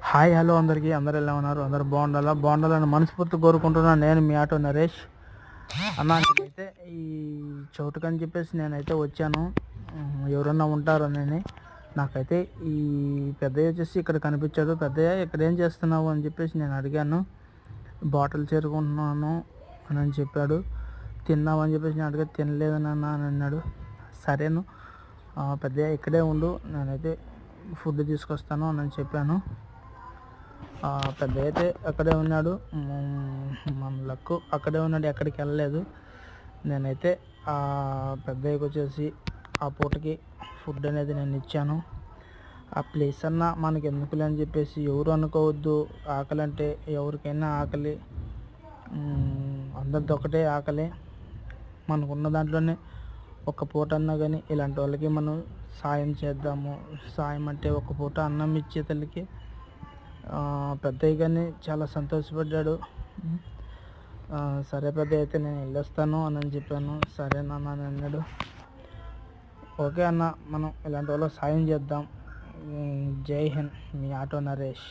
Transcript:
Hi hello అందరికీ, అందరు ఎలా ఉన్నారు? అందరు బాగుండాలని మనస్ఫూర్తి కోరుకుంటున్నాను. నేను మీ ఆటో నరేష్ అన్న. నేనైతే ఈ చోటుకని చెప్పేసి నేనైతే వచ్చాను. ఎవరన్నా ఉంటారో నాకైతే ఈ పెద్దయ్య వచ్చేసి ఇక్కడ కనిపించాడు. పెద్దయ్య ఇక్కడ ఏం చేస్తున్నావు అని చెప్పేసి నేను అడిగాను. బాటిల్ చేరుకుంటున్నాను అని చెప్పాడు. తిన్నావు అని చెప్పేసి నేను అడిగా, తినలేదు నాన్న అని అన్నాడు. సరేను పెద్దయ్య ఇక్కడే ఉండు, నేనైతే ఫుడ్ తీసుకొస్తాను అని చెప్పాను. పెద్ద అయితే అక్కడే ఉన్నాడు. మన లక్కు అక్కడే ఉన్నాడు, ఎక్కడికి వెళ్ళలేదు. నేనైతే పెద్దయ్యకి వచ్చేసి ఆ పూటకి ఫుడ్ అనేది నేను ఇచ్చాను. ఆ ప్లేస్ అన్న మనకి ఎందుకులే అని చెప్పేసి ఎవరు అనుకోవద్దు. ఆకలి అంటే ఎవరికైనా ఆకలి, అందరితో ఒకటే ఆకలి. మనకున్న దాంట్లోనే ఒక పూట అన్నా కానీ ఇలాంటి వాళ్ళకి మనం సాయం చేద్దాము. సాయం అంటే ఒక పూట అన్నం ఇచ్చే తల్లికి పెద్దయ్య కానీ చాలా సంతోషపడ్డాడు. సరే పెద్దయ్య అయితే నేను వెళ్ళొస్తాను అని చెప్పాను. సరే నాన్న అని అన్నాడు. ఓకే అన్న, మనం ఇలాంటి వాళ్ళకి సాయం చేద్దాం. జై హింద్, మీ ఆటో నరేష్.